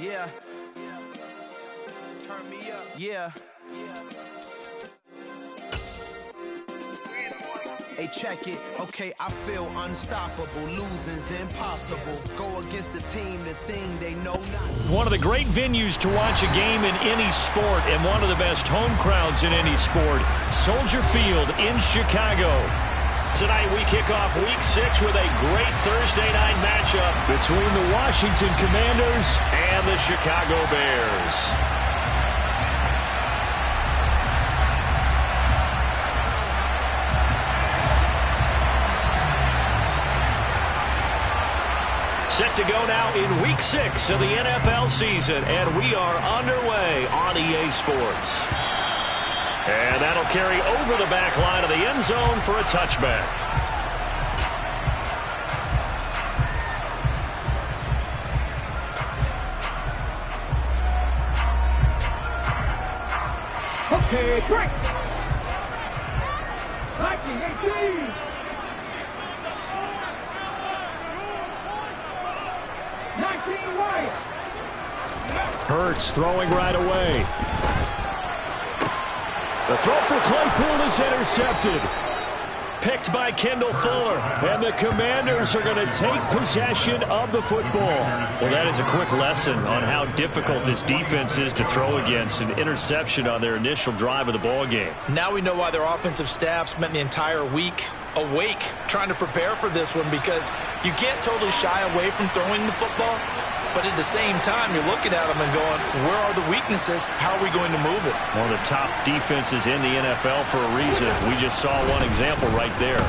Yeah. Turn me up. Yeah. Hey, check it. Okay, I feel unstoppable. Losing's impossible. Go against the team, the thing they know not. One of the great venues to watch a game in any sport, and one of the best home crowds in any sport, Soldier Field in Chicago. Tonight we kick off Week 6 with a great Thursday night matchup between the Washington Commanders and the Chicago Bears. Set to go now in Week 6 of the NFL season, and we are underway on EA Sports. And that'll carry over the back line of the end zone for a touchback. Okay, break! 1918! Hurts throwing right away. The throw for Claypool is intercepted. Picked by Kendall Fuller. And the Commanders are going to take possession of the football. Well, that is a quick lesson on how difficult this defense is to throw against. An interception on their initial drive of the ball game. Now we know why their offensive staff spent the entire week awake trying to prepare for this one, because you can't totally shy away from throwing the football. But at the same time, you're looking at them and going, where are the weaknesses? How are we going to move it? One of the top defenses in the NFL for a reason. We just saw one example right there.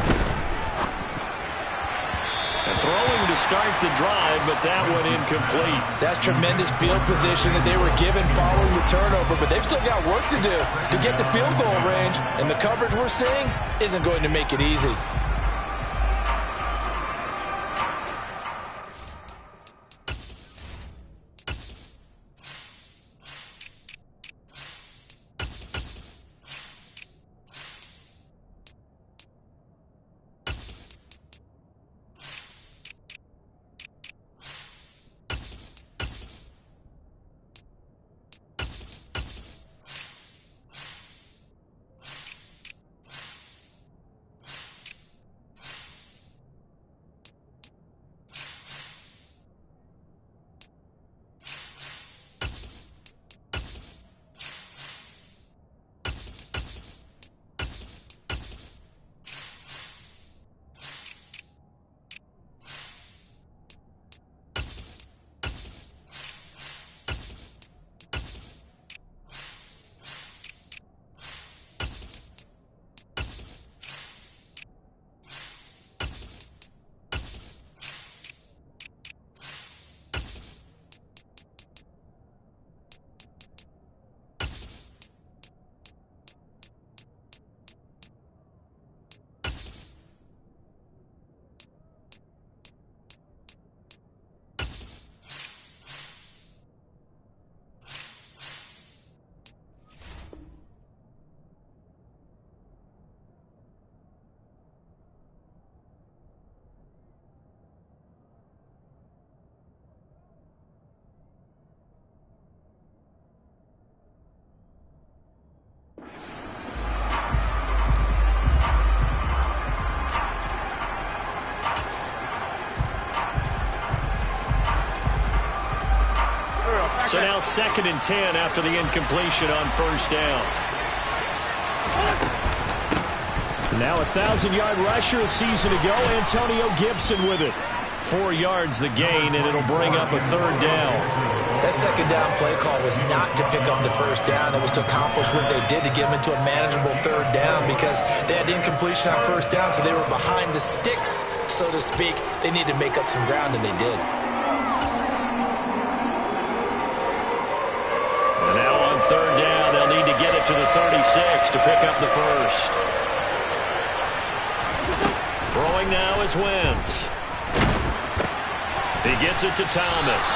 And throwing to start the drive, but that one incomplete. That's tremendous field position that they were given following the turnover, but they've still got work to do to get the field goal range, and the coverage we're seeing isn't going to make it easy. So now 2nd and 10 after the incompletion on first down. Now a 1,000-yard rusher a season ago, Antonio Gibson with it. 4 yards the gain, and it'll bring up a 3rd down. That 2nd down play call was not to pick up the 1st down. It was to accomplish what they did to get them into a manageable 3rd down, because they had incompletion on 1st down, so they were behind the sticks, so to speak. They needed to make up some ground, and they did. And now on 3rd down, they'll need to get it to the 36 to pick up the 1st. Throwing now is Wentz. He gets it to Thomas.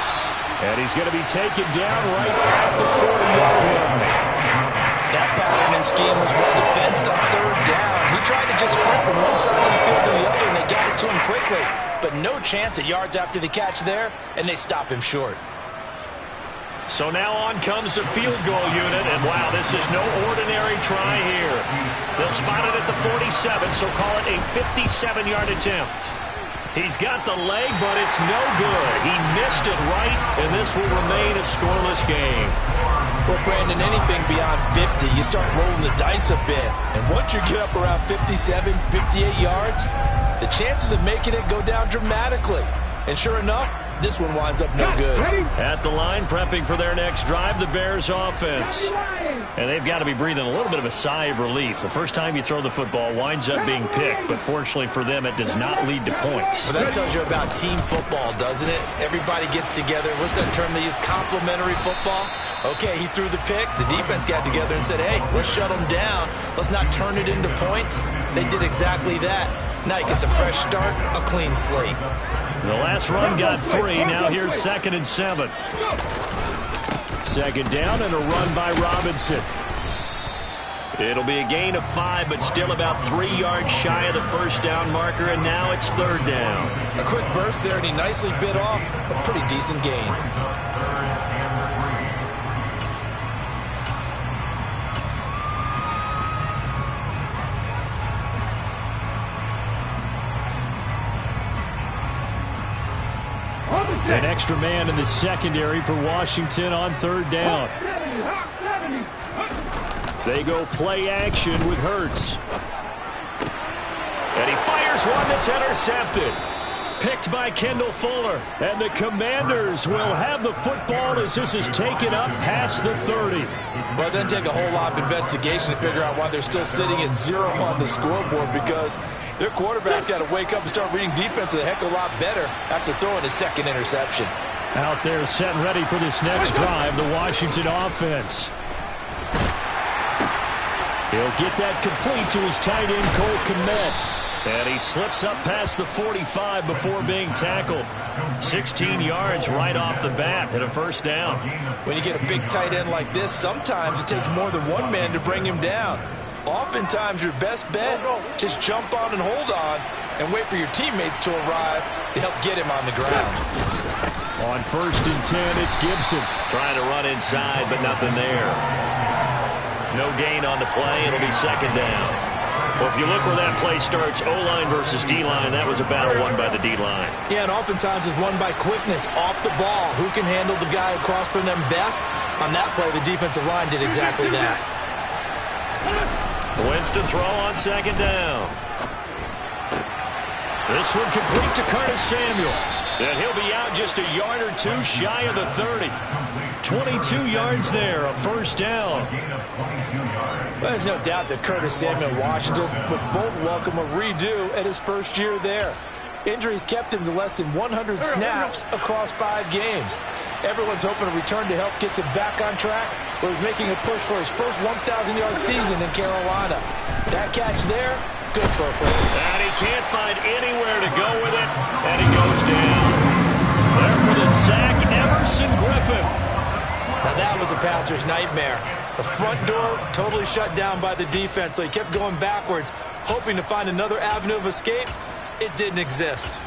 And he's going to be taken down right at the 40-yard line. That pattern and scheme was well defensed on 3rd down. He tried to just sprint from one side of the field to the other, and they got it to him quickly. But no chance at yards after the catch there, and they stop him short. So now on comes the field goal unit, and wow, this is no ordinary try here. They'll spot it at the 47, so call it a 57-yard attempt. He's got the leg, but it's no good. He missed it right, and this will remain a scoreless game. Well, Brandon, anything beyond 50, you start rolling the dice a bit. And once you get up around 57, 58 yards, the chances of making it go down dramatically. And sure enough, this one winds up no good. At the line, prepping for their next drive, the Bears offense. And they've got to be breathing a little bit of a sigh of relief. The first time you throw the football winds up being picked, but fortunately for them, it does not lead to points. Well, that tells you about team football, doesn't it? Everybody gets together. What's that term they use? Complementary football? Okay, he threw the pick. The defense got together and said, hey, let's shut them down. Let's not turn it into points. They did exactly that. Now he gets a fresh start, a clean slate. The last run got 3. Now here's 2nd and 7. Second down and a run by Robinson. It'll be a gain of 5, but still about 3 yards shy of the first down marker, and now it's 3rd down. A quick burst there, and he nicely bit off a pretty decent gain. An extra man in the secondary for Washington on 3rd down. They go play action with Hurts. And he fires one that's intercepted. Picked by Kendall Fuller. And the Commanders will have the football as this is taken up past the 30. Well, it doesn't take a whole lot of investigation to figure out why they're still sitting at 0 on the scoreboard, because their quarterback's got to wake up and start reading defense a heck of a lot better after throwing his 2nd interception. Out there set and ready for this next drive, the Washington offense. He'll get that complete to his tight end, Cole Kmet. And he slips up past the 45 before being tackled. 16 yards right off the bat and a 1st down. When you get a big tight end like this, sometimes it takes more than one man to bring him down. Oftentimes your best bet, just jump on and hold on and wait for your teammates to arrive to help get him on the ground. On 1st and 10, it's Gibson. Trying to run inside, but nothing there. No gain on the play. It'll be 2nd down. Well, if you look where that play starts, O-line versus D-line, that was a battle won by the D-line. Yeah, and oftentimes it's won by quickness off the ball. Who can handle the guy across from them best? On that play, the defensive line did exactly that. Winston throw on 2nd down. This one complete to Curtis Samuel. And he'll be out just a yard or 2 shy of the 30. 22 yards there, a 1st down. Well, there's no doubt that Curtis Samuel and Washington would both welcome a redo at his first year there. Injuries kept him to less than 100 snaps across 5 games. Everyone's hoping a return to health gets him back on track, but he's making a push for his first 1,000-yard season in Carolina. That catch there, good for a first. And he can't find anywhere to go with it, and he goes down. There for the sack, Emerson Griffin. Now that was a passer's nightmare. The front door totally shut down by the defense, so he kept going backwards, hoping to find another avenue of escape. It didn't exist.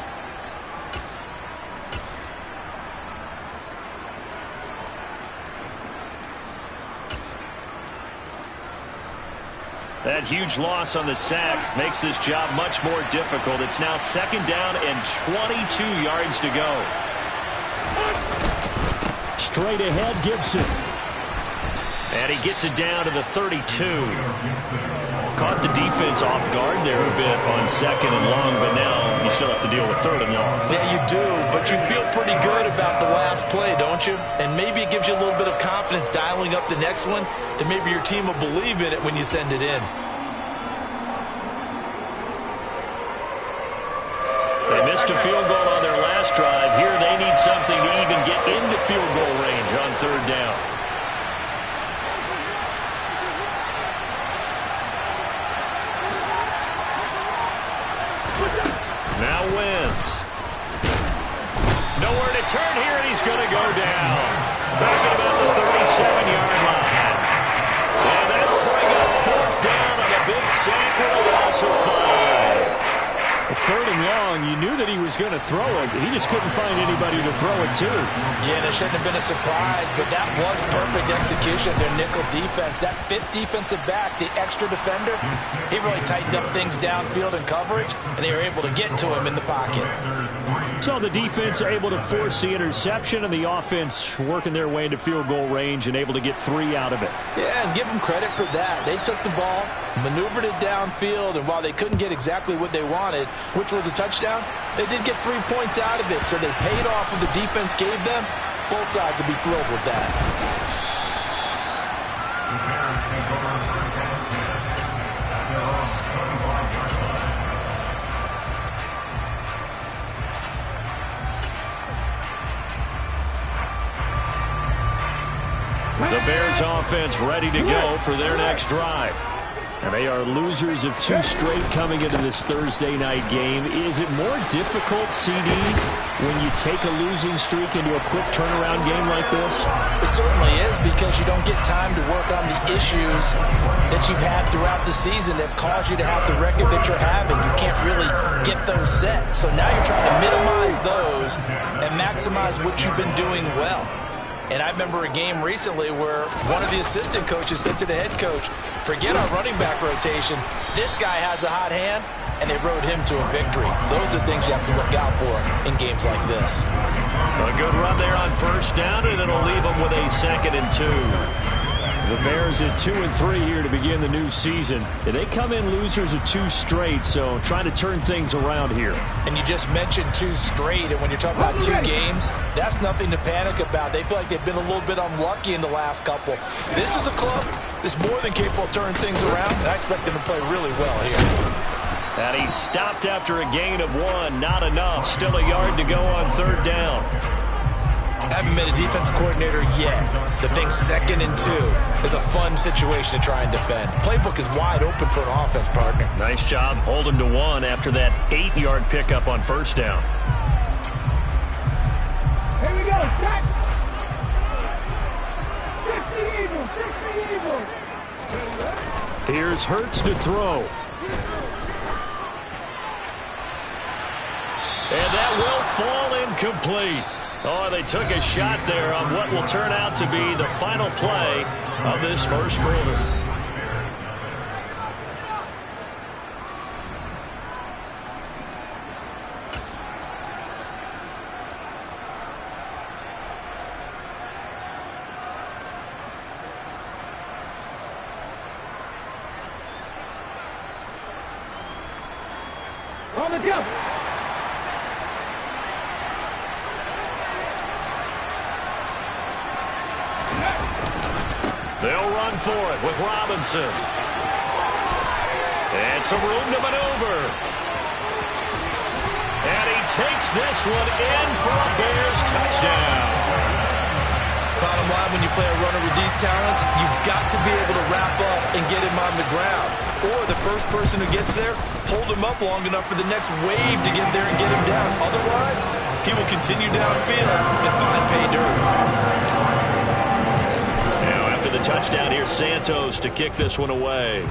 That huge loss on the sack makes this job much more difficult. It's now 2nd down and 22 yards to go. Straight ahead, Gibson. And he gets it down to the 32. Caught the defense off guard there a bit on 2nd and long, but now you still have to deal with 3rd and long. Yeah, you do, but you feel pretty good about the last play, don't you? And maybe it gives you a little bit of confidence dialing up the next one, that maybe your team will believe in it when you send it in. They missed a field goal on their last drive. Here they need something to even get into field goal range on 3rd down. Now Wentz. Nowhere to turn here, and he's going to go down. Back at about the 37-yard line. And that'll bring up 4th down on a big sack with a loss of 5. Third and long, you knew that he was going to throw it. He just couldn't find anybody to throw it to. Yeah, and it shouldn't have been a surprise, but that was perfect execution of their nickel defense. That fifth defensive back, the extra defender, he really tightened up things downfield in coverage, and they were able to get to him in the pocket. So the defense able to force the interception, and the offense working their way into field goal range and able to get 3 out of it. Yeah, and give them credit for that. They took the ball, maneuvered it downfield, and while they couldn't get exactly what they wanted, which was a touchdown, they did get 3 points out of it, so they paid off what the defense gave them. Both sides will be thrilled with that. The Bears offense ready to go for their next drive. And they are losers of 2 straight coming into this Thursday night game. Is it more difficult, CD, when you take a losing streak into a quick turnaround game like this? It certainly is, because you don't get time to work on the issues that you've had throughout the season that have caused you to have the record that you're having. You can't really get those set. So now you're trying to minimize those and maximize what you've been doing well. And I remember a game recently where one of the assistant coaches said to the head coach, forget our running back rotation. This guy has a hot hand, and they rode him to a victory. Those are things you have to look out for in games like this. A good run there on first down, and it'll leave them with a 2nd and 2. The Bears at 2 and 3 here to begin the new season. They come in losers of 2 straight, so trying to turn things around here. And you just mentioned 2 straight, and when you're talking about 2 games, that's nothing to panic about. They feel like they've been a little bit unlucky in the last couple. This is a club that's more than capable of turning things around, and I expect them to play really well here. And he stopped after a gain of 1. Not enough. Still a yard to go on 3rd down. I haven't met a defensive coordinator yet that thinks 2nd and 2 is a fun situation to try and defend. Playbook is wide open for an offense, partner. Nice job holding to 1 after that 8-yard pickup on first down. Here we go, set. 60 Eagles, 60 Eagles. Here's Hurts to throw. And that will fall incomplete. Oh, they took a shot there on what will turn out to be the final play of this first quarter. On the jump. They'll run for it with Robinson. And some room to maneuver. And he takes this one in for a Bears touchdown. Bottom line, when you play a runner with these talents, you've got to be able to wrap up and get him on the ground. Or the first person who gets there, hold him up long enough for the next wave to get there and get him down. Otherwise, he will continue downfield and find pay dirt. The touchdown here, Santos to kick this one away.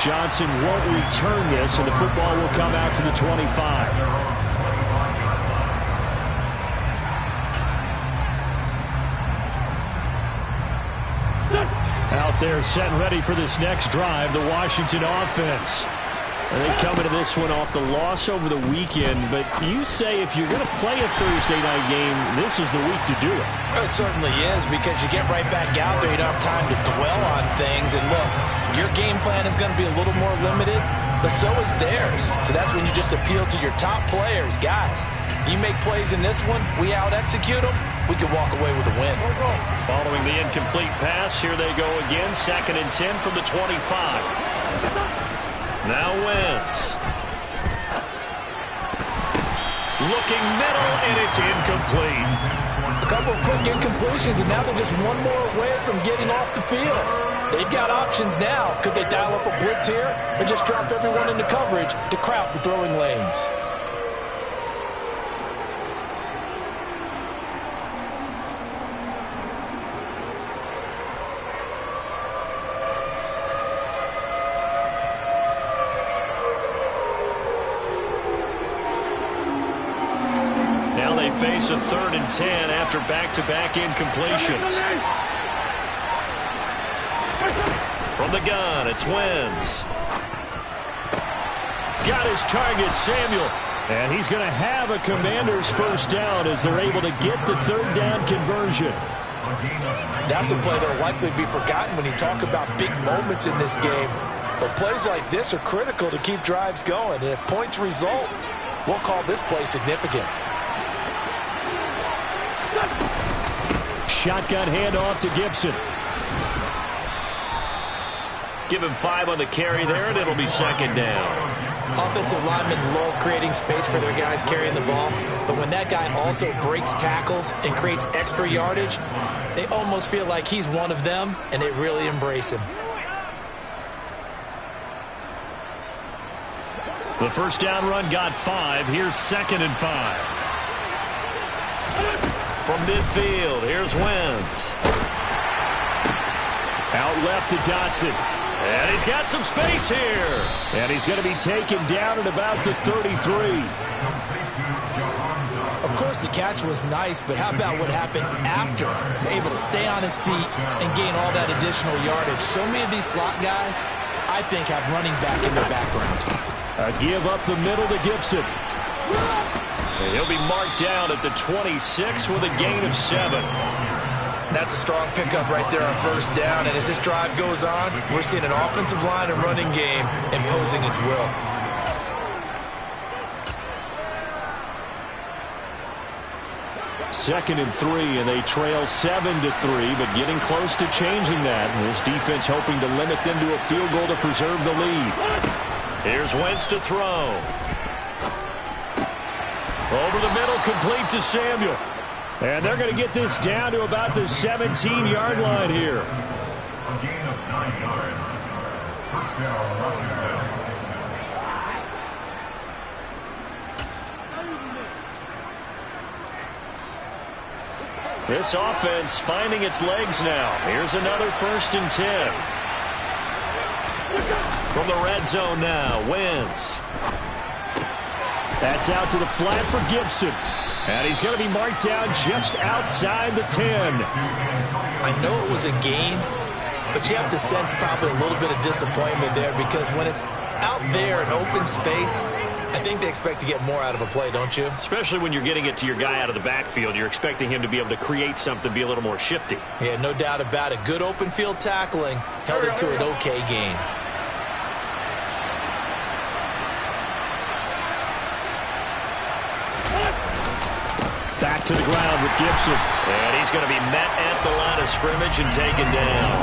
Johnson won't return this, and the football will come out to the 25. Out there set and ready for this next drive, the Washington offense. And they come into this one off the loss over the weekend, but you say if you're going to play a Thursday night game, this is the week to do it. It certainly is, because you get right back out there. You don't have time to dwell on things. And look, your game plan is going to be a little more limited, but so is theirs. So that's when you just appeal to your top players. Guys, you make plays in this one, we out-execute them, we can walk away with a win. Following the incomplete pass, here they go again, 2nd and 10 from the 25. Now Wentz. Looking middle, and it's incomplete. A couple of quick incompletions, and now they're just one more away from getting off the field. They've got options now. Could they dial up a blitz here or just drop everyone into coverage to crowd the throwing lanes? face a 3rd and 10 after back-to-back incompletions. From the gun, it's Wentz. Got his target, Samuel. And he's going to have a Commanders first down as they're able to get the 3rd down conversion. That's a play that will likely be forgotten when you talk about big moments in this game. But plays like this are critical to keep drives going. And if points result, we'll call this play significant. Shotgun handoff to Gibson. Give him 5 on the carry there, and it'll be 2nd down. Offensive linemen love creating space for their guys carrying the ball, but when that guy also breaks tackles and creates extra yardage, they almost feel like he's one of them, and they really embrace him. The first down run got 5. Here's 2nd and 5. From midfield, here's Wentz. Out left to Dotson. And he's got some space here. And he's going to be taken down at about the 33. Of course, the catch was nice, but how about what happened after? Able to stay on his feet and gain all that additional yardage. So many of these slot guys, I think, have running back in their background. A give up the middle to Gibson. And he'll be marked down at the 26 with a gain of 7. That's a strong pickup right there on first down. And as this drive goes on, we're seeing an offensive line and running game imposing its will. Second and 3, and they trail 7-3, but getting close to changing that. And this defense hoping to limit them to a field goal to preserve the lead. Here's Wentz to throw. Over the middle, complete to Samuel. And they're going to get this down to about the 17-yard line here. A gain of 9 yards. First down, Washington. This offense finding its legs now. Here's another 1st and 10. From the red zone now, Wentz. That's out to the flat for Gibson. And he's going to be marked down just outside the 10. I know it was a gain, but you have to sense probably a little bit of disappointment there because when it's out there in open space, I think they expect to get more out of a play, don't you? Especially when you're getting it to your guy out of the backfield. You're expecting him to be able to create something, be a little more shifty. Yeah, no doubt about it. Good open field tackling held it to an okay gain. Back to the ground with Gibson. And he's going to be met at the line of scrimmage and taken down.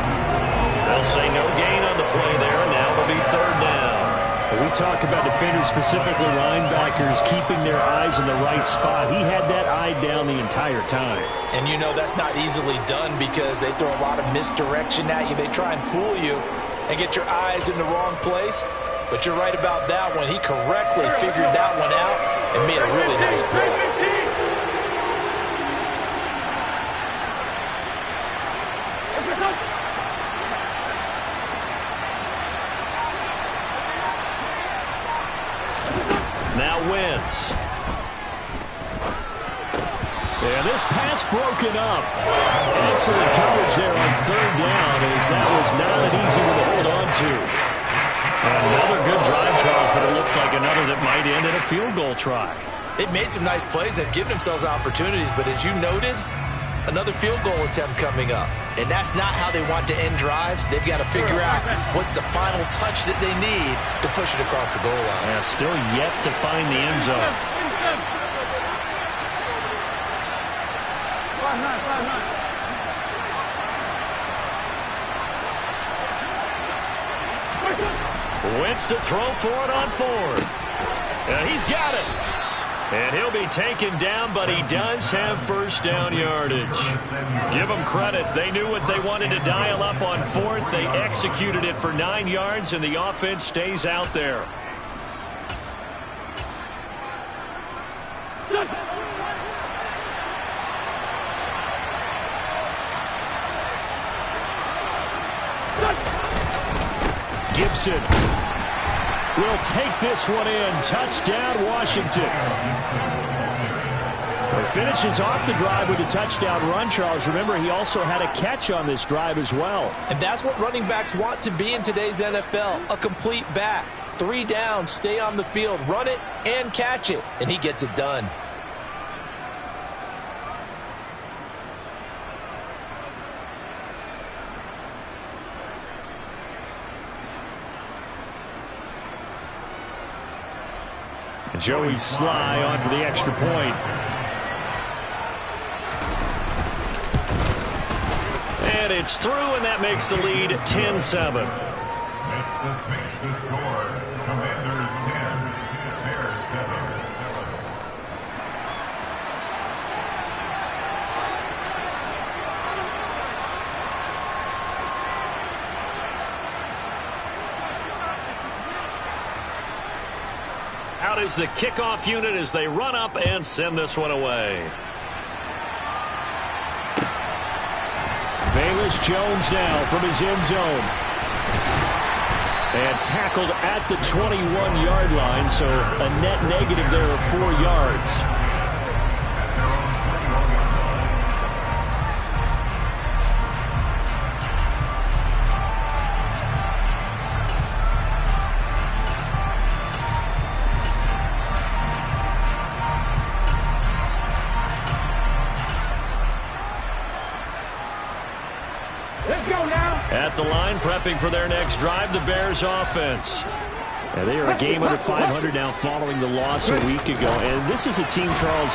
They'll say no gain on the play there, and now it'll be 3rd down. We talk about defenders, specifically linebackers, keeping their eyes in the right spot. He had that eye down the entire time. And you know that's not easily done because they throw a lot of misdirection at you. They try and fool you and get your eyes in the wrong place. But you're right about that one. He correctly figured that one out and made a really nice play. Now Wentz. And this pass broken up. Excellent coverage there on 3rd down as that was not an easy one to hold on to. Another good drive, Charles, but it looks like another that might end in a field goal try. They've made some nice plays. They've given themselves opportunities, but as you noted, another field goal attempt coming up. And that's not how they want to end drives. They've got to figure out what's the final touch that they need to push it across the goal line. Yeah, still yet to find the end zone. Wentz to throw for it on 4th. And he's got it. And he'll be taken down, but he does have first down yardage. Give them credit. They knew what they wanted to dial up on 4th. They executed it for 9 yards, and the offense stays out there. Gibson will take this one in. Touchdown, Washington. He finishes off the drive with a touchdown run, Charles. Remember, he also had a catch on this drive as well. And that's what running backs want to be in today's NFL, a complete back. 3 downs, stay on the field, run it, and catch it. And he gets it done. Joey Sly on for the extra point. And it's through, and that makes the lead 10-7. Makes the score. Commanders 10, Bears 7. Out is the kickoff unit as they run up and send this one away. Velus Jones now from his end zone. And tackled at the 21-yard line, so a net negative there of 4 yards. At the line, prepping for their next drive, the Bears offense. And they are a game under 500 now following the loss a week ago. And this is a team, Charles,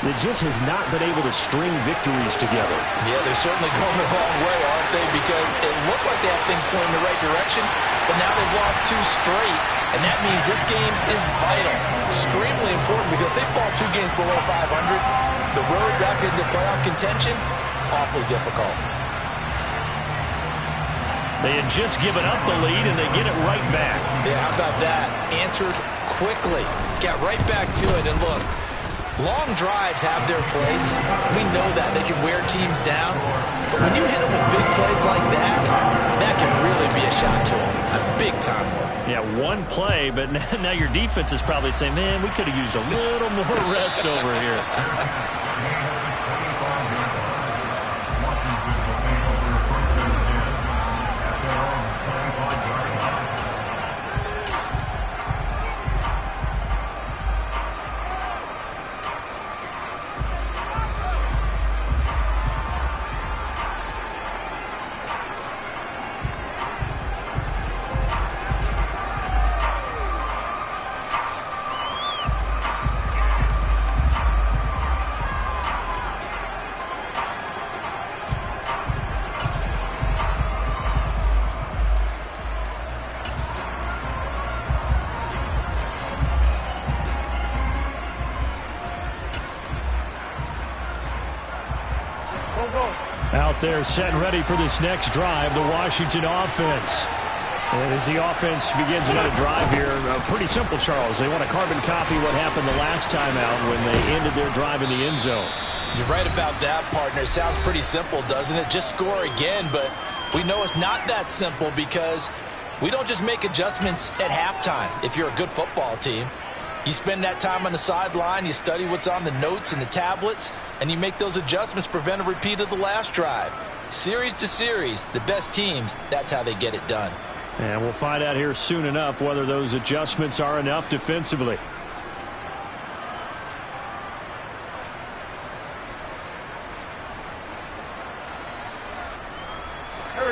that just has not been able to string victories together. Yeah, they're certainly going the wrong way, aren't they? Because it looked like they have things going in the right direction, but now they've lost 2 straight. And that means this game is vital, extremely important, because if they fall 2 games below 500, the road back into playoff contention, awfully difficult. They had just given up the lead, and they get it right back. Yeah, how about that? Answered quickly. Got right back to it, and look, long drives have their place. We know that. They can wear teams down. But when you hit them with big plays like that, that can really be a shot to them. A big-time one. Yeah, one play, but now your defense is probably saying, man, we could have used a little more rest over here. Out there set and ready for this next drive, the Washington offense. And as the offense begins another drive here, pretty simple, Charles. They want to carbon copy what happened the last time out when they ended their drive in the end zone. You're right about that, partner. Sounds pretty simple, doesn't it? Just score again, but we know it's not that simple because we don't just make adjustments at halftime if you're a good football team. You spend that time on the sideline, you study what's on the notes and the tablets, and you make those adjustments, prevent a repeat of the last drive. Series to series, the best teams, that's how they get it done. And we'll find out here soon enough whether those adjustments are enough defensively.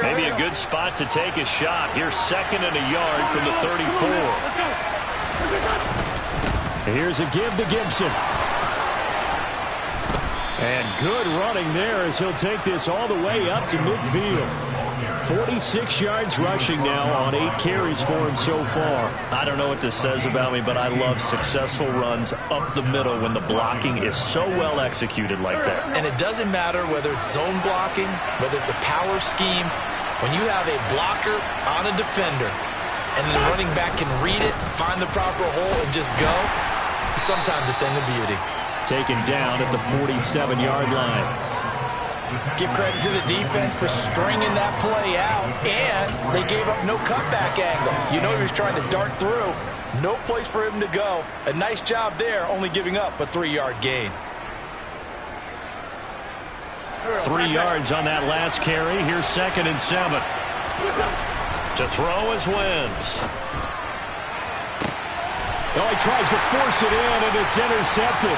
Maybe a good spot to take a shot. Here's 2nd and a yard from the 34. Here's a give to Gibson. And good running there as he'll take this all the way up to midfield. 46 yards rushing now on 8 carries for him so far. I don't know what this says about me, but I love successful runs up the middle when the blocking is so well executed like that. And it doesn't matter whether it's zone blocking, whether it's a power scheme. When you have a blocker on a defender and the running back can read it, find the proper hole, and just go, sometimes a thing of beauty. Taken down at the 47-yard line. Give credit to the defense for stringing that play out, and they gave up no cutback angle. You know he was trying to dart through. No place for him to go. A nice job there, only giving up a 3-yard gain. 3 yards on that last carry. Here's 2nd and 7. To throw is Wentz. Oh, he tries to force it in, and it's intercepted.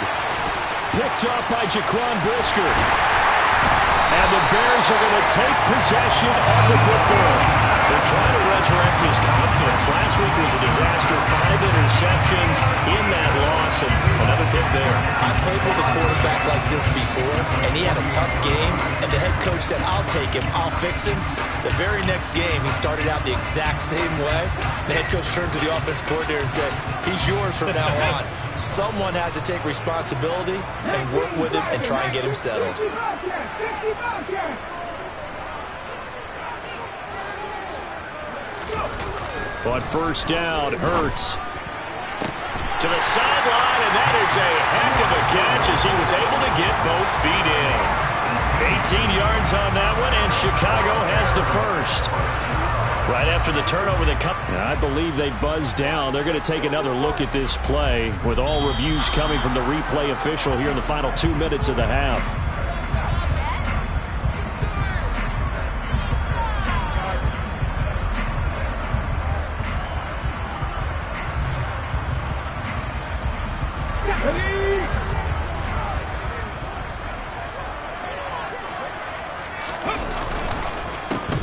Picked up by Jaquan Brisker. And the Bears are going to take possession of the football. They're trying to resurrect his confidence. Last week was a disaster. 5 interceptions in that loss, and another pick there. I played with a quarterback like this before, and he had a tough game, and the head coach said, I'll take him, I'll fix him. The very next game, he started out the exact same way. The head coach turned to the offense coordinator and said, he's yours from now on. Someone has to take responsibility and work with him and try and get him settled. On first down, Hurts. To the sideline, and that is a heck of a catch as he was able to get both feet in. 18 yards on that one, and Chicago has the first. Right after the turnover that comes. I believe they buzzed down. They're going to take another look at this play with all reviews coming from the replay official here in the final 2 minutes of the half.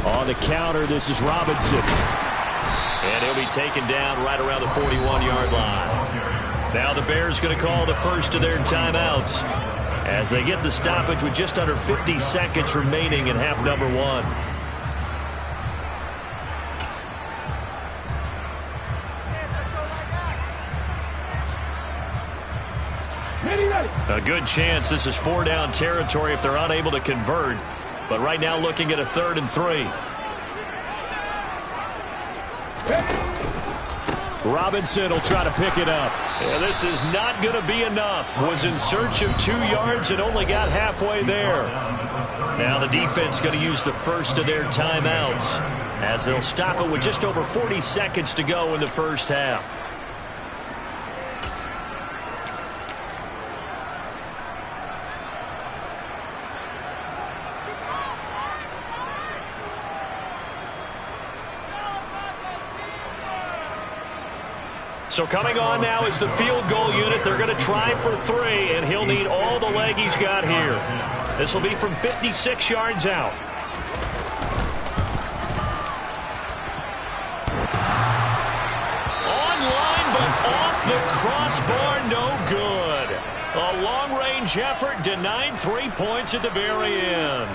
On the counter, this is Robinson. And he'll be taken down right around the 41-yard line. Now the Bears going to call the first of their timeouts as they get the stoppage with just under 50 seconds remaining in half number 1. A good chance this is 4-down territory if they're unable to convert. But right now looking at a 3rd and 3. Robinson will try to pick it up. Yeah, this is not going to be enough. Was in search of 2 yards and only got halfway there. Now the defense going to use the first of their timeouts as they'll stop it with just over 40 seconds to go in the first half. So coming on now is the field goal unit. They're going to try for 3, and he'll need all the leg he's got here. This will be from 56 yards out. Online, but off the crossbar, no good. A long-range effort denied 3 points at the very end.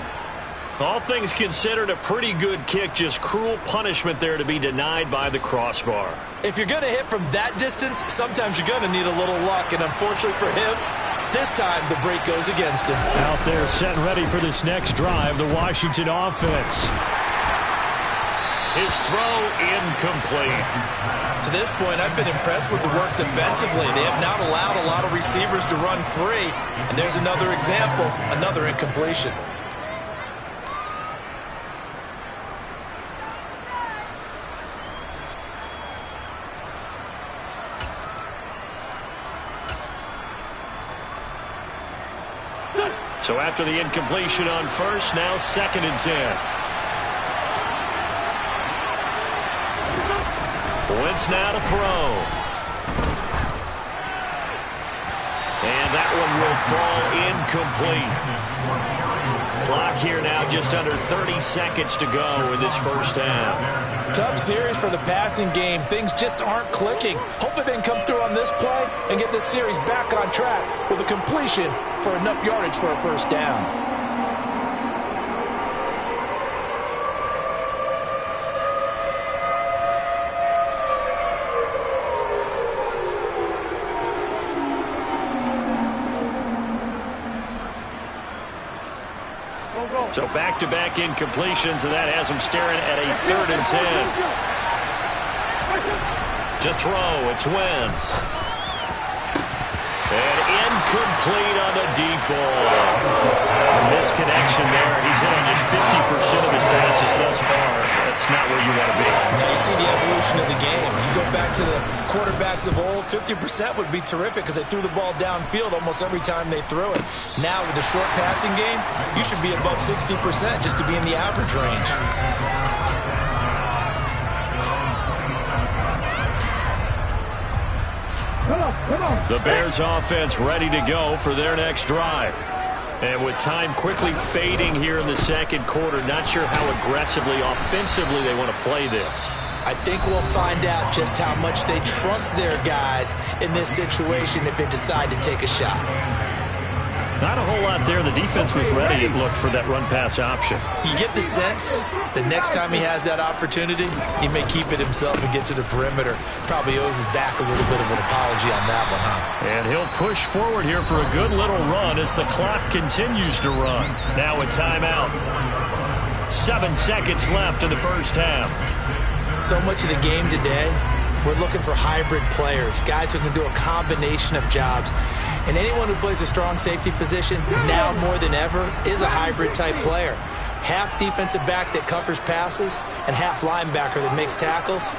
All things considered, a pretty good kick, just cruel punishment there to be denied by the crossbar. If you're going to hit from that distance, sometimes you're going to need a little luck, and unfortunately for him, this time the break goes against him. Out there set and ready for this next drive, the Washington offense. His throw incomplete. To this point, I've been impressed with the work defensively. They have not allowed a lot of receivers to run free, and there's another example, another incompletion. So after the incompletion on first, now 2nd and 10. Wentz now to throw. And that one will fall incomplete. Clock here now just under 30 seconds to go in this first half. Tough series for the passing game. Things just aren't clicking. Hopefully they can come through on this play and get this series back on track with a completion for enough yardage for a first down. So back-to-back incompletions, and that has him staring at a 3rd and 10. To throw, it's Wentz. And incomplete on the deep ball. Misconnection there. He's hit on just 50% of his passes thus far. That's not where you want to be. Now you see the evolution evolution of the game. You go back to the quarterbacks of old, 50% would be terrific because they threw the ball downfield almost every time they threw it. Now with the short passing game, you should be above 60% just to be in the average range. The Bears offense ready to go for their next drive. And with time quickly fading here in the second quarter, not sure how aggressively, offensively they want to play this. I think we'll find out just how much they trust their guys in this situation if they decide to take a shot. Not a whole lot there. The defense was ready, it looked, for that run-pass option. You get the sense the next time he has that opportunity, he may keep it himself and get to the perimeter. Probably owes his back a little bit of an apology on that one, huh? And he'll push forward here for a good little run as the clock continues to run. Now a timeout. 7 seconds left in the first half. So much of the game today, we're looking for hybrid players, guys who can do a combination of jobs. And anyone who plays a strong safety position, now more than ever, is a hybrid-type player. Half defensive back that covers passes and half linebacker that makes tackles.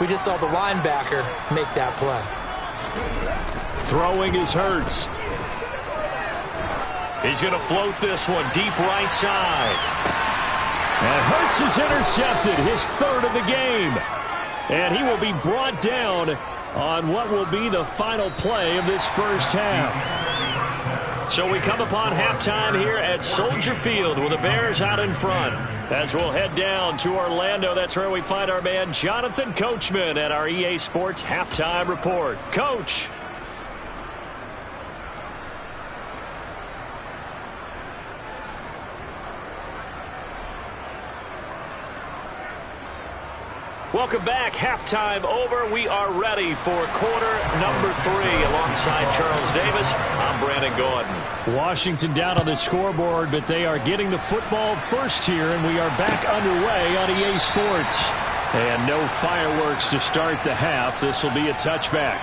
We just saw the linebacker make that play. Throwing is Hurts. He's going to float this one deep right side. And Hurts is intercepted, his third of the game. And he will be brought down on what will be the final play of this first half. So we come upon halftime here at Soldier Field with the Bears out in front. As we'll head down to Orlando, that's where we find our man Jonathan Coachman at our EA Sports Halftime Report. Coach. Welcome back. Halftime over. We are ready for quarter number 3. Alongside Charles Davis, I'm Brandon Gordon. Washington down on the scoreboard, but they are getting the football first here, and we are back underway on EA Sports. And no fireworks to start the half. This will be a touchback.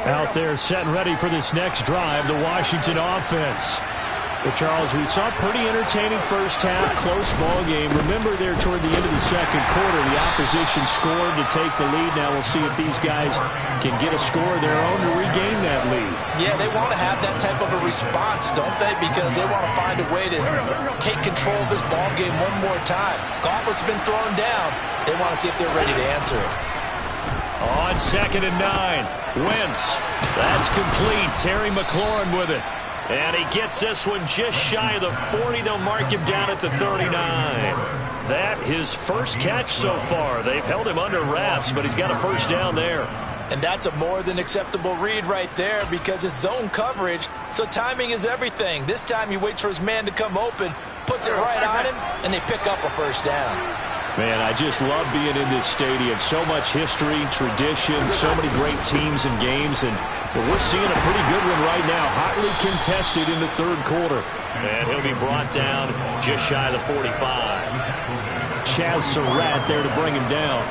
Out there set and ready for this next drive, the Washington offense. Well, Charles, we saw a pretty entertaining first half, close ball game. Remember there toward the end of the second quarter, the opposition scored to take the lead. Now we'll see if these guys can get a score of their own to regain that lead. Yeah, they want to have that type of a response, don't they? Because they want to find a way to take control of this ball game one more time. Gauntlet's been thrown down. They want to see if they're ready to answer it. On 2nd and 9, Wentz. That's complete. Terry McLaurin with it. And he gets this one just shy of the 40. They'll mark him down at the 39. That his first catch so far. They've held him under wraps, but he's got a first down there. And that's a more than acceptable read right there because it's zone coverage, so timing is everything. This time he waits for his man to come open, puts it right on him, and they pick up a first down. Man, I just love being in this stadium. So much history, tradition, so many great teams and games, and we're seeing a pretty good one right now. Hotly contested in the third quarter. And he'll be brought down just shy of the 45. Chaz Surratt there to bring him down.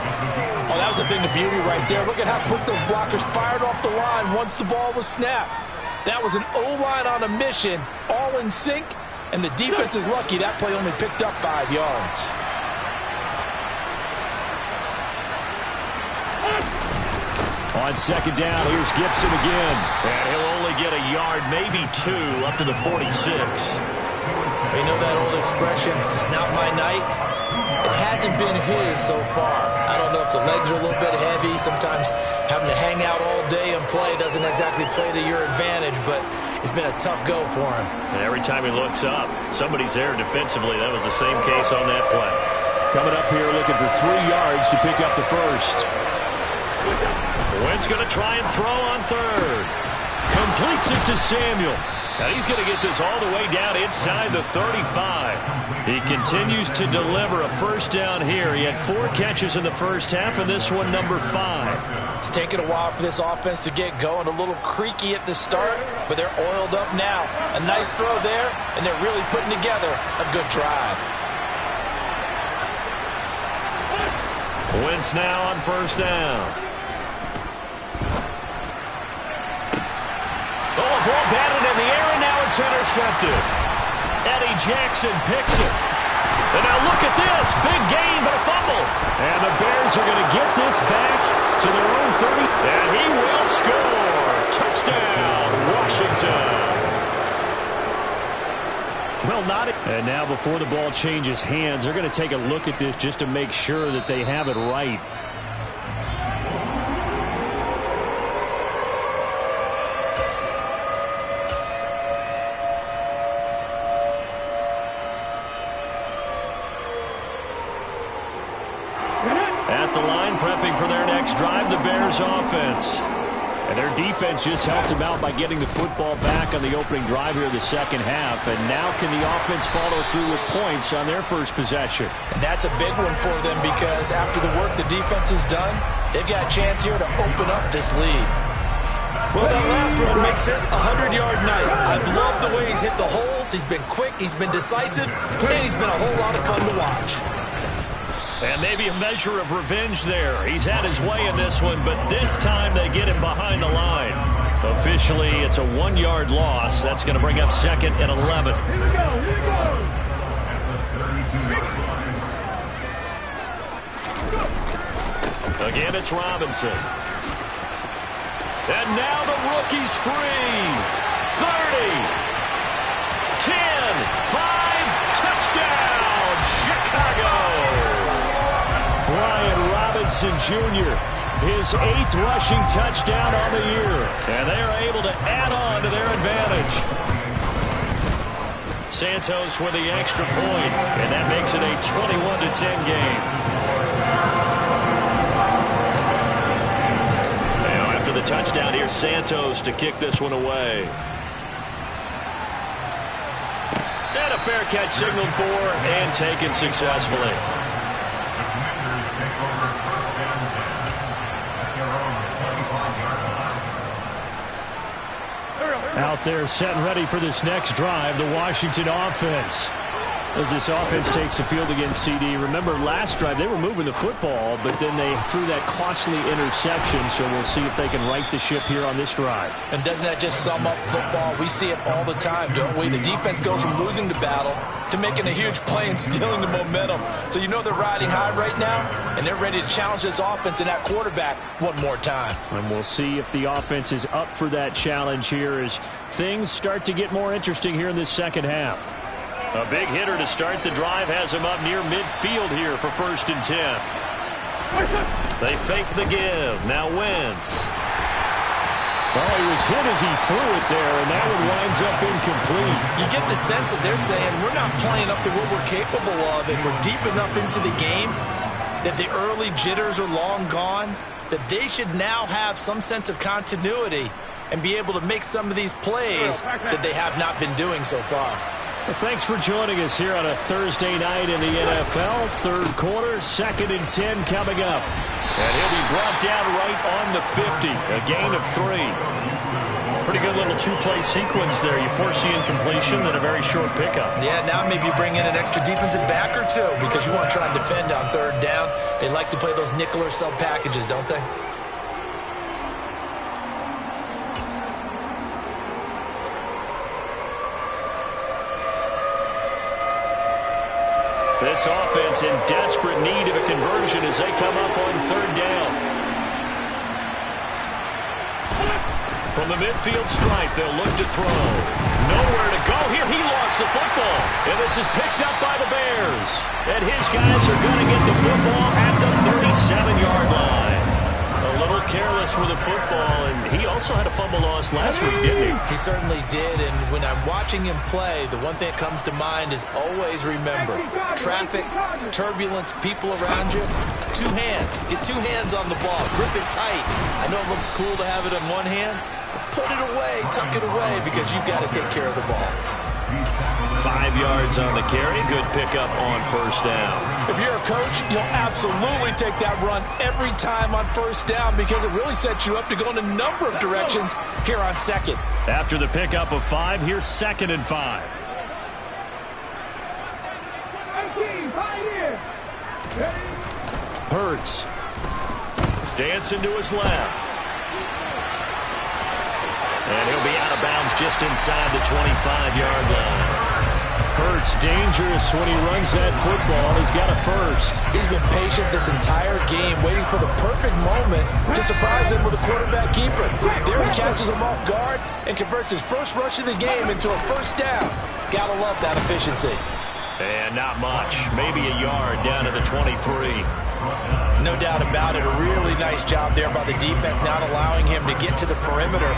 Oh, that was a thing of beauty right there. Look at how quick those blockers fired off the line once the ball was snapped. That was an O-line on a mission, all in sync, and the defense is lucky that play only picked up 5 yards. On 2nd down, here's Gibson again. And he'll only get a yard, maybe 2, up to the 46. You know that old expression, it's not my night? It hasn't been his so far. I don't know if the legs are a little bit heavy. Sometimes having to hang out all day and play doesn't exactly play to your advantage, but it's been a tough go for him. And every time he looks up, somebody's there defensively. That was the same case on that play. Coming up here looking for 3 yards to pick up the first. Wentz going to try and throw on 3rd. Completes it to Samuel. And he's going to get this all the way down inside the 35. He continues to deliver a first down here. He had 4 catches in the first half, and this one number 5. It's taken a while for this offense to get going. A little creaky at the start, but they're oiled up now. A nice throw there, and they're really putting together a good drive. Wentz now on first down. Oh, a ball batted in the air, and now it's It's intercepted. Eddie Jackson picks it. And now look at this. Big gain, but a fumble. And the Bears are going to get this back to their own 30. And he will score. Touchdown, Washington. Well, not it. And now before the ball changes hands, they're going to take a look at this just to make sure that they have it right. At the line, prepping for their next drive, the Bears offense. And their defense just helped them out by getting the football back on the opening drive here in the second half. And now can the offense follow through with points on their first possession? And that's a big one for them because after the work the defense has done, they've got a chance here to open up this lead. Well, that last one makes this a 100-yard night. I've loved the way he's hit the holes. He's been quick, he's been decisive, and he's been a whole lot of fun to watch. And maybe a measure of revenge there. He's had his way in this one, but this time they get him behind the line. Officially, it's a 1-yard loss. That's going to bring up 2nd and 11. Here we go, here we go. Again, it's Robinson. And now the rookie's free. 30, 10, 5, touchdown, Chicago. Brian Robinson Jr., his 8th rushing touchdown on the year. And they are able to add on to their advantage. Santos with the extra point, and that makes it a 21-10 game. Now after the touchdown, here's Santos to kick this one away. And a fair catch signaled for and taken successfully. Out there set and ready for this next drive, the Washington offense. As this offense takes the field against CD. Remember, last drive, they were moving the football, but then they threw that costly interception, so we'll see if they can right the ship here on this drive. And doesn't that just sum up football? We see it all the time, don't we? The defense goes from losing the battle to making a huge play and stealing the momentum. So you know they're riding high right now, and they're ready to challenge this offense and that quarterback one more time. And we'll see if the offense is up for that challenge here as things start to get more interesting here in this second half. A big hitter to start the drive has him up near midfield here for 1st and 10. They fake the give. Now Wentz. Well, he was hit as he threw it there, and that one winds up incomplete. You get the sense that they're saying we're not playing up to what we're capable of, and we're deep enough into the game that the early jitters are long gone, that they should now have some sense of continuity and be able to make some of these plays that they have not been doing so far. Well, thanks for joining us here on a Thursday night in the NFL. Third quarter, 2nd and 10 coming up. And he'll be brought down right on the 50. A gain of 3. Pretty good little two-play sequence there. You force the incompletion, then a very short pickup. Yeah, now maybe you bring in an extra defensive back or two because you want to try and defend on 3rd down. They like to play those nickel or sub packages, don't they? This offense in desperate need of a conversion as they come up on 3rd down. From the midfield stripe, they'll look to throw. Nowhere to go here. He lost the football. And this is picked up by the Bears. And his guys are going to get the football at the 37-yard line. A little careless with the football, and he also had a fumble loss last week, didn't he? He certainly did, and when I'm watching him play, the one thing that comes to mind is always remember, traffic, turbulence, people around you, 2 hands. Get 2 hands on the ball. Grip it tight. I know it looks cool to have it on one hand, but put it away, tuck it away, because you've got to take care of the ball. 5 yards on the carry. Good pickup on 1st down. If you're a coach, you'll absolutely take that run every time on 1st down because it really sets you up to go in a number of directions here on 2nd. After the pickup of 5, here's 2nd and 5. 18, right here. Hurts. Dancing to his left. And he'll be out of bounds just inside the 25-yard line. Hurts dangerous when he runs that football. He's got a first. He's been patient this entire game, waiting for the perfect moment to surprise him with a quarterback keeper. There he catches him off guard and converts his first rush of the game into a first down. Gotta love that efficiency. And not much. Maybe a yard down to the 23. No doubt about it. A really nice job there by the defense, not allowing him to get to the perimeter.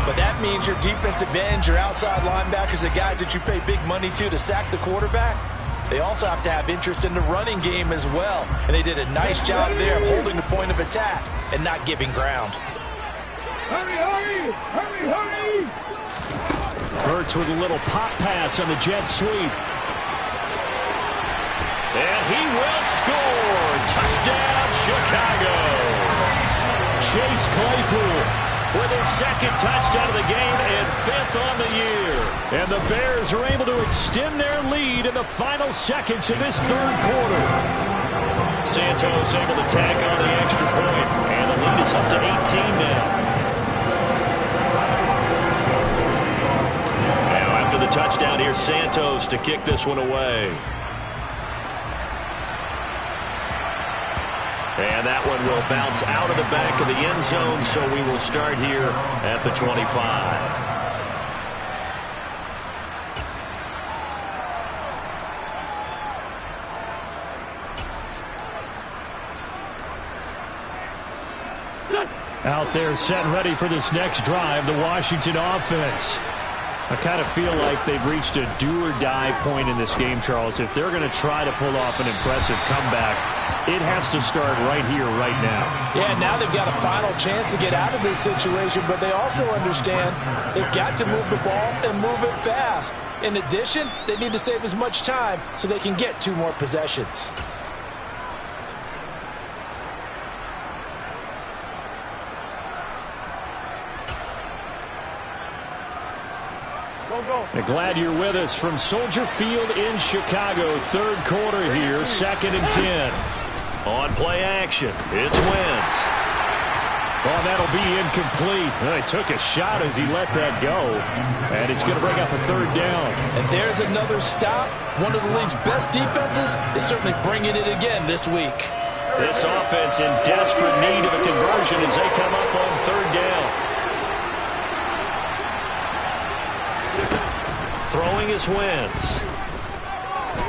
But that means your defensive ends, your outside linebackers, the guys that you pay big money to sack the quarterback, they also have to have interest in the running game as well. And they did a nice job there of holding the point of attack and not giving ground. Hurry, hurry! Hurry, hurry! Hurts with a little pop pass on the jet sweep. And he will score. Touchdown, Chicago. Chase Claypool with his second touchdown of the game and 5th on the year. And the Bears are able to extend their lead in the final seconds of this third quarter. Santos able to tack on the extra point, and the lead is up to 18 now. Now after the touchdown, here's Santos to kick this one away. And that one will bounce out of the back of the end zone, so we will start here at the 25. Out there set and ready for this next drive, the Washington offense. I kind of feel like they've reached a do-or-die point in this game, Charles. If they're going to try to pull off an impressive comeback, it has to start right here, right now. Yeah, now they've got a final chance to get out of this situation, but they also understand they've got to move the ball and move it fast. In addition, they need to save as much time so they can get 2 more possessions. And glad you're with us from Soldier Field in Chicago. Third quarter here, 2nd and 10. On play action, it's Wentz. Oh, that'll be incomplete. Well, he took a shot as he let that go. And it's going to bring up a 3rd down. And there's another stop. One of the league's best defenses is certainly bringing it again this week. This offense in desperate need of a conversion as they come up on 3rd down. Throwing is Wentz.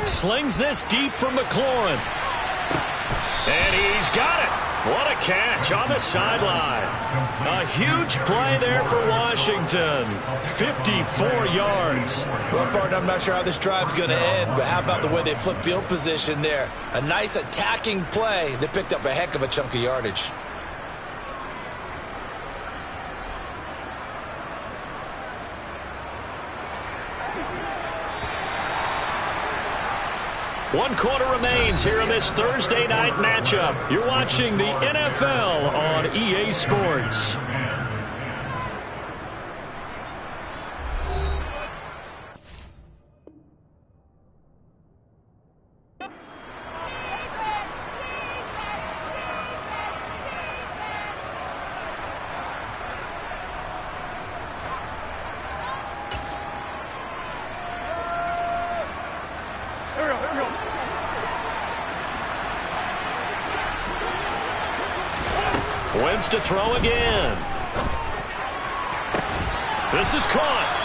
Slings this deep from McLaurin. And he's got it. What a catch on the sideline. A huge play there for Washington. 54 yards. Well, partner, I'm not sure how this drive's going to end, but how about the way they flip field position there? A nice attacking play that picked up a heck of a chunk of yardage. One quarter remains here in this Thursday night matchup. You're watching the NFL on EA Sports. Wentz to throw again. This is caught.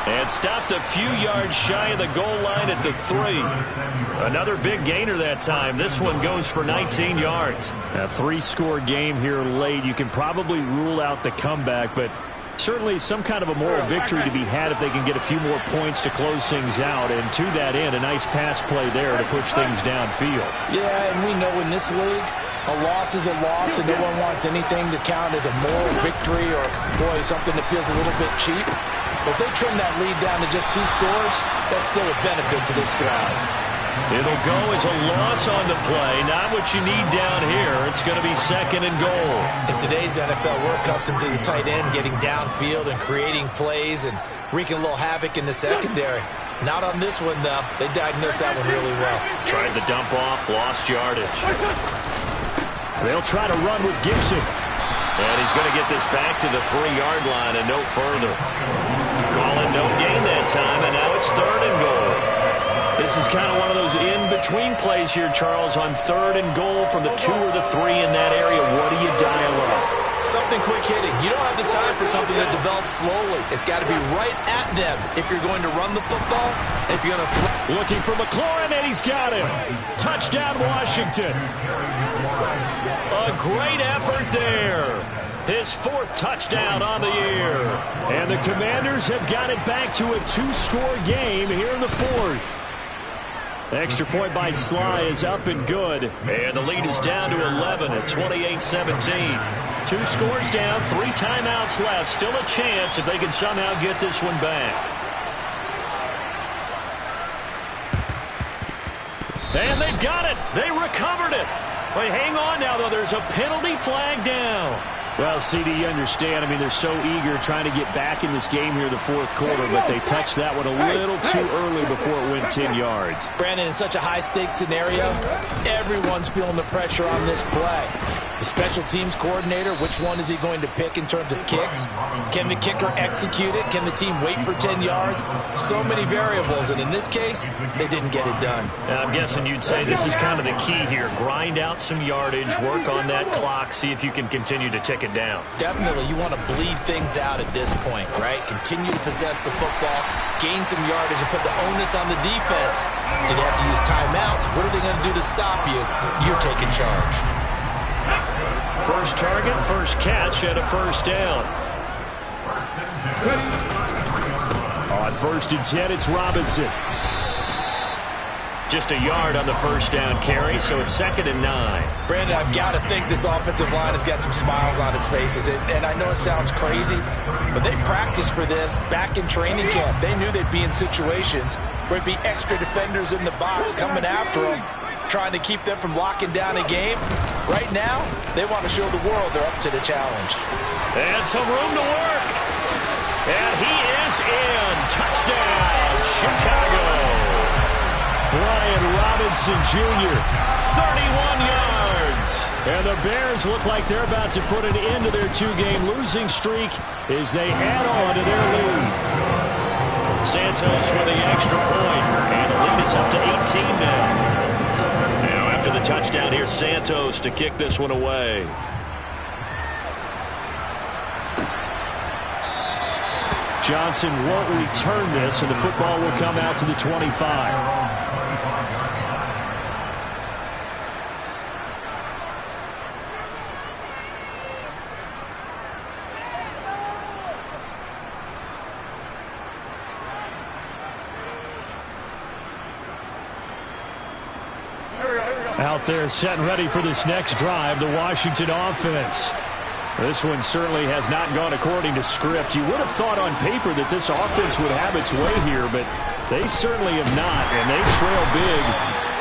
And stopped a few yards shy of the goal line at the 3. Another big gainer that time. This one goes for 19 yards. A 3-score game here late. You can probably rule out the comeback, but certainly some kind of a moral victory to be had if they can get a few more points to close things out. And to that end, a nice pass play there to push things downfield. Yeah, and we know in this league, a loss is a loss, and no one wants anything to count as a moral victory or, boy, something that feels a little bit cheap. But if they trim that lead down to just 2 scores, that's still a benefit to this squad. It'll go as a loss on the play. Not what you need down here. It's going to be 2nd and goal. In today's NFL, we're accustomed to the tight end getting downfield and creating plays and wreaking a little havoc in the secondary. Not on this one, though. They diagnosed that one really well. Tried the dump off, lost yardage. They'll try to run with Gibson. And he's going to get this back to the 3-yard line and no further. Call it no gain that time, and now it's 3rd and goal. This is kind of one of those in-between plays here, Charles, on 3rd and goal from the 2 or the 3 in that area. What do you dial up? Something quick hitting. You don't have the time for something that develops slowly. It's got to be right at them if you're going to run the football. If you're going to looking for McLaurin, and he's got him. Touchdown, Washington. A great effort there. His 4th touchdown on the year. And the Commanders have got it back to a 2-score game here in the 4th. Extra point by Sly is up and good. And the lead is down to 11 at 28-17. 2 scores down, 3 timeouts left. Still a chance if they can somehow get this one back. And they've got it. They recovered it. Wait, hang on now, though. There's a penalty flag down. Well, CD, you understand. I mean, they're so eager trying to get back in this game here in the 4th quarter, but they touched that one a little too early before it went 10 yards. Brandon, in such a high-stakes scenario, everyone's feeling the pressure on this play. The special teams coordinator, which one is he going to pick in terms of kicks? Can the kicker execute it? Can the team wait for 10 yards? So many variables, and in this case, they didn't get it done. And I'm guessing you'd say this is kind of the key here. Grind out some yardage, work on that clock, see if you can continue to tick it down. Definitely, you want to bleed things out at this point, right? Continue to possess the football, gain some yardage, and put the onus on the defense. Do they have to use timeouts? What are they going to do to stop you? You're taking charge. First target, first catch, and a 1st down. On 1st and 10, it's Robinson. Just a yard on the 1st down carry, so it's 2nd and 9. Brandon, I've got to think this offensive line has got some smiles on its faces. And I know it sounds crazy, but they practiced for this back in training camp. They knew they'd be in situations where it'd be extra defenders in the box coming after them, trying to keep them from locking down a game. Right now, they want to show the world they're up to the challenge. And some room to work. And he is in. Touchdown, Chicago. Brian Robinson Jr., 31 yards. And the Bears look like they're about to put an end to their 2-game losing streak as they add on to their lead. Santos with the extra point, and the lead is up to 18 now. Now after the touchdown, here's Santos to kick this one away. Johnson won't return this, and the football will come out to the 25. Out there set and ready for this next drive, the Washington offense. This one certainly has not gone according to script. You would have thought on paper that this offense would have its way here, but they certainly have not, and they trail big.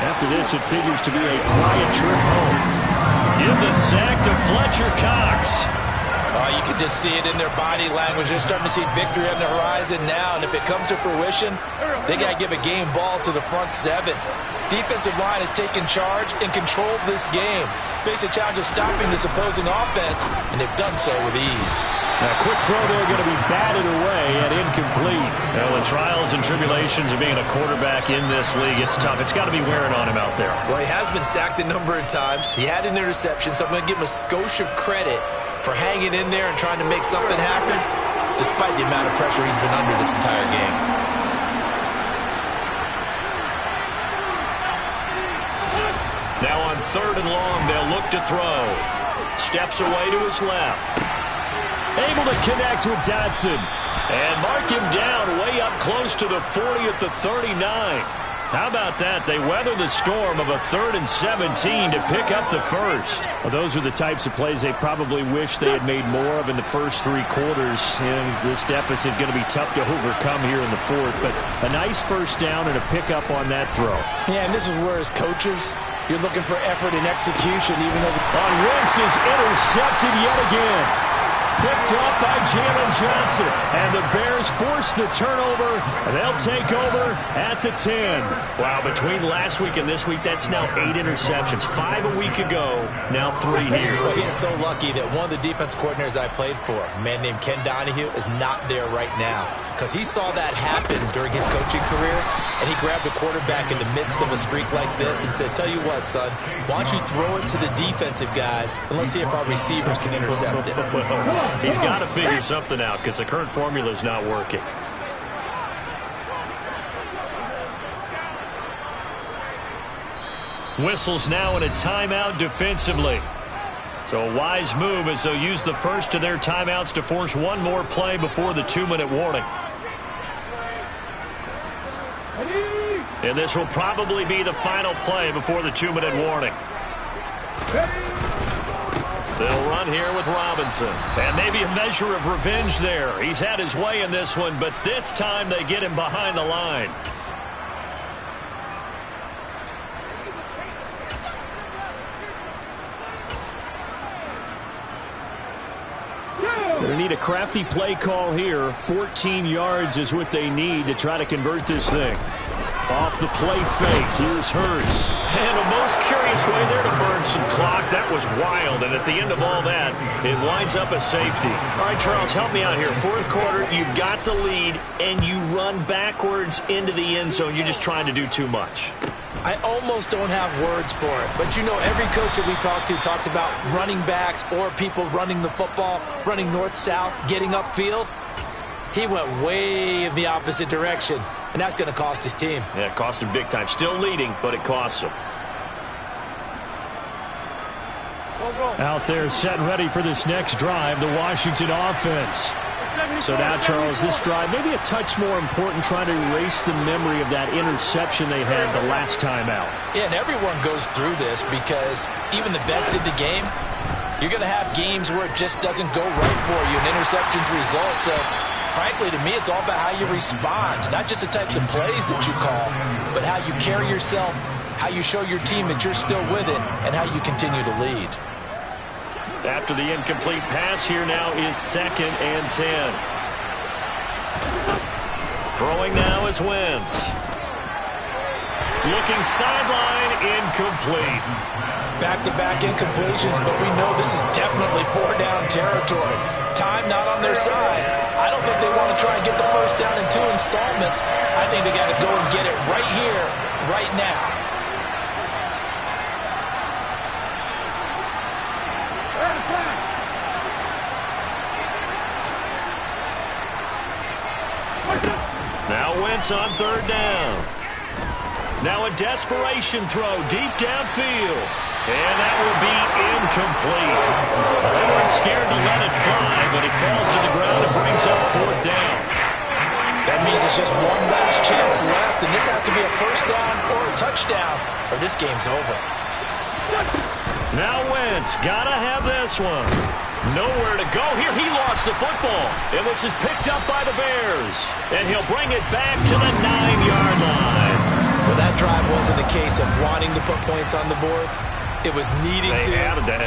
After this, it figures to be a quiet trip home. Give the sack to Fletcher Cox. You can just see it in their body language. They're starting to see victory on the horizon now, and if it comes to fruition, they got to give a game ball to the front 7. Defensive line has taken charge and controlled this game. Face a challenge of stopping this opposing offense, and they've done so with ease. Now, quick throw there going to be batted away and incomplete. Well, the trials and tribulations of being a quarterback in this league, it's tough. It's got to be wearing on him out there. Well, he has been sacked a number of times. He had an interception, so I'm going to give him a skosh of credit for hanging in there and trying to make something happen, despite the amount of pressure he's been under this entire game. Now on 3rd and long, they'll look to throw. Steps away to his left. Able to connect with Dotson. And mark him down way up close to the 40 at the 39. How about that? They weather the storm of a 3rd and 17 to pick up the first. Well, those are the types of plays they probably wish they had made more of in the first 3 quarters. And this deficit going to be tough to overcome here in the 4th. But a nice first down and a pickup on that throw. Yeah, and this is where as coaches, you're looking for effort and execution, even though on Wentz is intercepted yet again. picked up by Jalen Johnson. And the Bears force the turnover. And they'll take over at the 10. Wow, between last week and this week, that's now 8 interceptions. 5 a week ago, now 3 here. Well, he is so lucky that one of the defense coordinators I played for, a man named Ken Donahue, is not there right now. Because he saw that happen during his coaching career, and he grabbed the quarterback in the midst of a streak like this and said, tell you what, son, why don't you throw it to the defensive guys, and let's see if our receivers can intercept it. Well, he's got to figure something out because the current formula is not working. Whistles now in a timeout defensively. So a wise move as they'll use the first of their timeouts to force one more play before the 2-minute warning. And this will probably be the final play before the 2-minute warning. They'll run here with Robinson. And maybe a measure of revenge there. He's had his way in this one, but this time they get him behind the line. Going to need a crafty play call here. 14 yards is what they need to try to convert this thing. Off the play fake. Here's Hurts. And a most curious way there to burn some clock. That was wild. And at the end of all that, it winds up a safety. All right, Charles, help me out here. Fourth quarter, you've got the lead, and you run backwards into the end zone. You're just trying to do too much. I almost don't have words for it. But, you know, every coach that we talk to talks about running backs or people running the football, running north-south, getting upfield. He went way in the opposite direction, and that's going to cost his team. Yeah, it cost him big time. Still leading, but it costs him. Out there set and ready for this next drive, the Washington offense. So now, Charles, this drive maybe a touch more important, trying to erase the memory of that interception they had the last time out. Yeah, and everyone goes through this because even the best in the game, you're going to have games where it just doesn't go right for you, and interceptions result. So, frankly, to me, it's all about how you respond, not just the types of plays that you call, but how you carry yourself, how you show your team that you're still with it, and how you continue to lead. After the incomplete pass, here now is 2nd and 10. Throwing now is Wentz. Looking sideline, incomplete. Back-to-back incompletions, but we know this is definitely 4-down territory. Time not on their side. I don't think they want to try and get the first down in 2 installments. I think they got to go and get it right here, right now. Now Wentz on 3rd down. Now a desperation throw deep downfield. And that will be incomplete. They weren't scared to let it fly, but it falls to the ground and brings up 4th down. That means it's just one last chance left, and this has to be a first down or a touchdown, or this game's over. Now Wentz, gotta have this one. Nowhere to go here. He lost the football. And this is picked up by the Bears. And he'll bring it back to the 9-yard line. Well, that drive wasn't a case of wanting to put points on the board. It was needing to,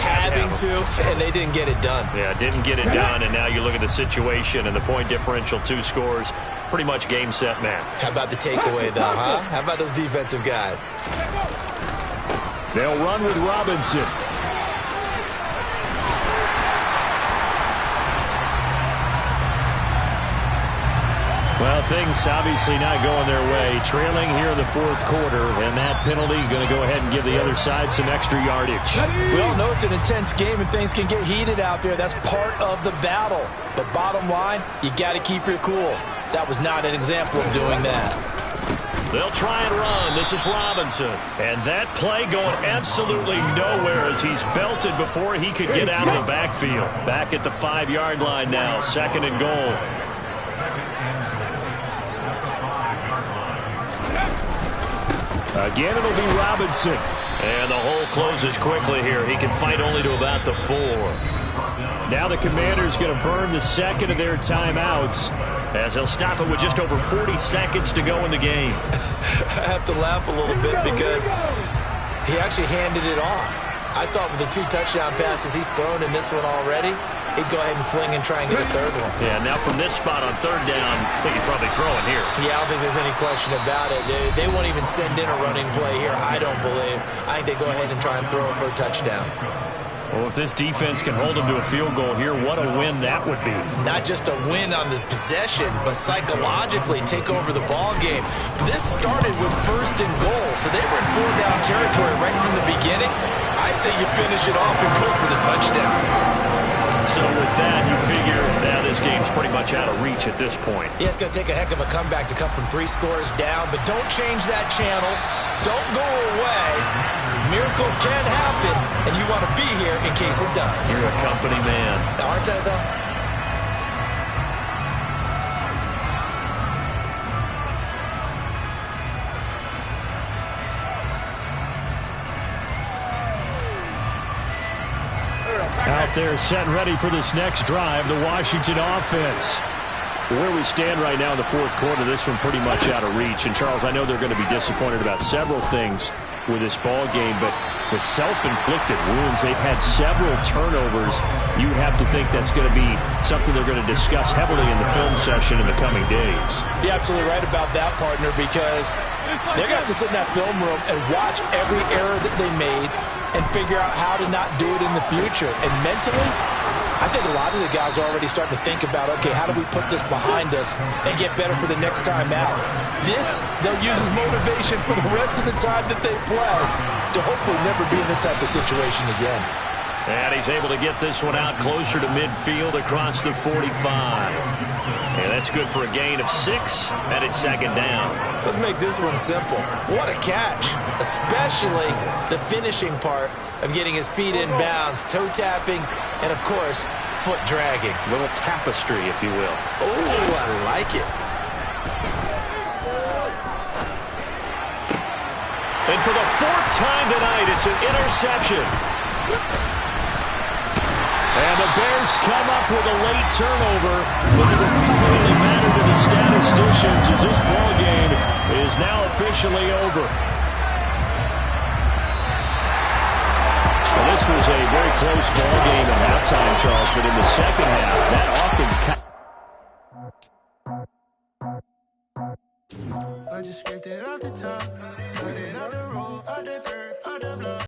having to, and they didn't get it done. Yeah, didn't get it done, and now you look at the situation and the point differential, 2 scores, pretty much game, set, match. How about the takeaway, though, huh? How about those defensive guys? They'll run with Robinson. Well, things obviously not going their way. Trailing here in the 4th quarter, and that penalty going to go ahead and give the other side some extra yardage. We all know it's an intense game and things can get heated out there. That's part of the battle. But bottom line, you got to keep your cool. That was not an example of doing that. They'll try and run. This is Robinson. And that play going absolutely nowhere as he's belted before he could get out of the backfield. Back at the 5-yard line now, 2nd and goal. Again, it'll be Robinson. And the hole closes quickly here. He can fight only to about the 4. Now the Commanders going to burn the 2nd of their timeouts, as he'll stop it with just over 40 seconds to go in the game. I have to laugh a little bit because he actually handed it off. I thought with the 2 touchdown passes he's thrown in this one already, he'd go ahead and fling and try and get a third one. Yeah, now from this spot on third down, I think he's probably throwing here. Yeah, I don't think there's any question about it. They won't even send in a running play here, I don't believe. I think they go ahead and try and throw it for a touchdown. Well, if this defense can hold them to a field goal here, what a win that would be. Not just a win on the possession, but psychologically take over the ball game. This started with 1st and goal, so they were in 4-down territory right from the beginning. I say you finish it off and go for the touchdown. So with that, you figure now this game's pretty much out of reach at this point. Yeah, it's going to take a heck of a comeback to come from 3 scores down, but don't change that channel. Don't go away. Miracles can happen, and you want to be here in case it does. You're a company man. Aren't I, though? Out there set and ready for this next drive, the Washington offense. Where we stand right now in the 4th quarter, this one pretty much out of reach. And, Charles, I know they're going to be disappointed about several things with this ball game, but the self-inflicted wounds, they've had several turnovers. You would have to think that's going to be something they're going to discuss heavily in the film session in the coming days. You're absolutely right about that, partner, because they're going to have to sit in that film room and watch every error that they made and figure out how to not do it in the future. And mentally, I think a lot of the guys are already starting to think about, okay, how do we put this behind us and get better for the next time out? This, they'll use as motivation for the rest of the time that they play to hopefully never be in this type of situation again. And he's able to get this one out closer to midfield across the 45. And that's good for a gain of 6, and it's 2nd down. Let's make this one simple. What a catch, especially the finishing part of getting his feet in bounds, toe tapping, and, of course, foot dragging. A little tapestry, if you will. Oh, I like it. And for the 4th time tonight, it's an interception. And the Bears come up with a late turnover, but it will really matter to the statisticians as this ball game is now officially over. Well, this was a very close ball game at halftime, Charles, but in the second half, that offense... I just scraped it off the top, cut it out the road, out the curve, out the block.